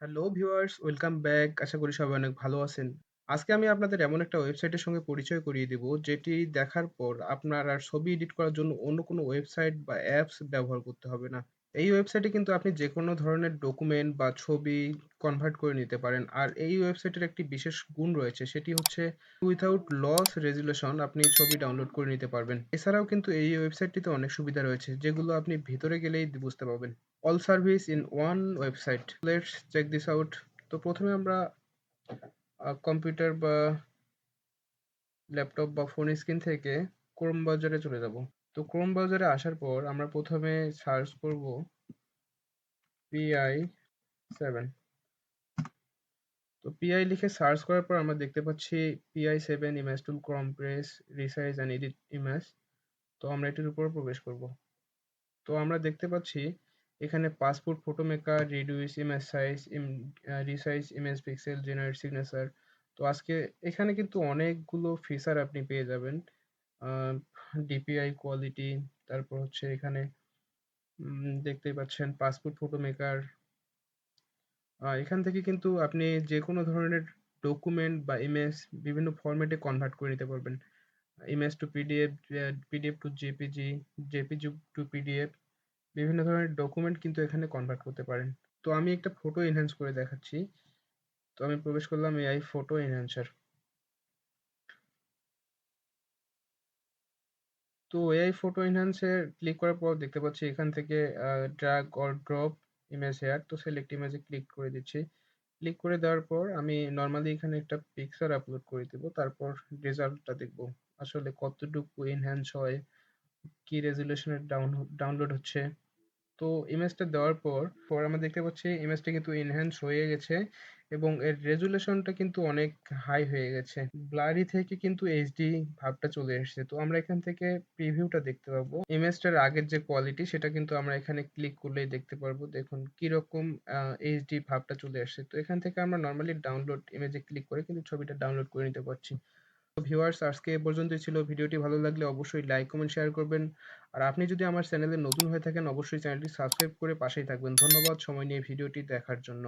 Hello viewers, welcome back. আশা করি সবাই অনেক ভালো আছেন। আজকে আমি আপনাদের এমন একটা ওয়েবসাইটের সঙ্গে পরিচয় করিয়ে দিব, যেটি দেখার পর আপনার আর ছবি এডিট করার জন্য অন্য কোনো ওয়েবসাইট বা অ্যাপস ব্যবহার করতে হবে না। এই ওয়েবসাইটে কিন্তু আপনি যেকোনো ধরনের ডকুমেন্ট বা ছবি কনভার্ট করে নিতে পারেন। আর এই ওয়েবসাইটের একটি বিশেষ গুণ রয়েছে, সেটি হচ্ছে উইথআউট লস রেজুলেশন আপনি ছবি ডাউনলোড করে নিতে পারবেন। এছাড়াও কিন্তু এই ওয়েবসাইটটিতে অনেক সুবিধা রয়েছে, যেগুলো আপনি ভিতরে গেলেই বুঝতে পারবেন। All service in one website. Let's check this out. তো প্রথমে আমরা কম্পিউটার বা ল্যাপটপ বা ফোন স্ক্রিন থেকে ক্রোম ব্রাউজারে চলে যাব। তো ক্রোম ব্রাউজারে আসার পর আমরা প্রথমে সার্চ করব PI7। তো পিআই লিখে সার্চ করার পর আমরা দেখতে পাচ্ছি PI7 image tool compress resize and edit image. তো আমরা এটির উপর প্রবেশ করব। তো আমরা দেখতে পাচ্ছি এখানে passport photo maker, reduce image size, resize image pixel, generate signature. তো আজকে এখানে কিন্তু অনেকগুলো ফিচার আপনি পেয়ে যাবেন। ডিপিআই কোয়ালিটি, তারপর হচ্ছে এখানে দেখতেই পাচ্ছেন পাসপোর্ট ফটো মেকার। এখান থেকে কিন্তু আপনি যে কোনো ধরনের ডকুমেন্ট বা ইমেজ বিভিন্ন ফরম্যাটে কনভার্ট করে নিতে পারবেন। Image to PDF, PDF two JPG, JPG two PDF, বিভিন্ন ধরনের ডকুমেন্ট কিন্তু এখানে কনভার্ট করতে পারেন। তো আমি একটা ফটো এনহ্যান্স করে দেখাচ্ছি। তো আমি প্রবেশ করলাম এআই ফটো এনহ্যান্সার। তো এআই ফটো এনহ্যান্সে ক্লিক করার পর দেখতে পাচ্ছি এখান থেকে drag or drop image here. তো সিলেক্ট ইমেজে ক্লিক করে দিচ্ছি। ক্লিক করে দেওয়ার পর আমি নর্মালি এখানে একটা পিকচার আপলোড করে দেবো, তারপর রেজাল্টটা দেখবো আসলে কতটুকু এনহ্যান্স হয়, কি রেজুলেশনের ডাউনলোড হচ্ছে। তো ইমেজটা দেওয়ার পর আমরা দেখতে পাচ্ছি ইমেজটা কিন্তু এনহ্যান্স হয়ে গেছে এবং এর রেজুলেশনটা কিন্তু অনেক হাই হয়ে গেছে। ব্লারি থেকে কিন্তু এইচডি ভাবটা চলে এসেছে। তো আমরা এখান থেকে প্রিভিউটা দেখতে পাবো। ইমেজটার আগের যে কোয়ালিটি সেটা কিন্তু আমরা এখানে ক্লিক করলেই দেখতে পারবো। দেখুন কিরকম এইচডি ভাবটা চলে আসছে। তো এখান থেকে আমরা নর্মালি ডাউনলোড ইমেজে ক্লিক করে কিন্তু ছবিটা ডাউনলোড করে নিতে পারছি। তো ভিউয়ার্স, আজকে এ পর্যন্তই ছিল। ভিডিওটি ভালো লাগলে অবশ্যই লাইক, কমেন্ট, শেয়ার করবেন। আর আপনি যদি আমার চ্যানেলে নতুন হয়ে থাকেন অবশ্যই চ্যানেলটি সাবস্ক্রাইব করে পাশেই থাকবেন। ধন্যবাদ সময় নিয়ে ভিডিওটি দেখার জন্য।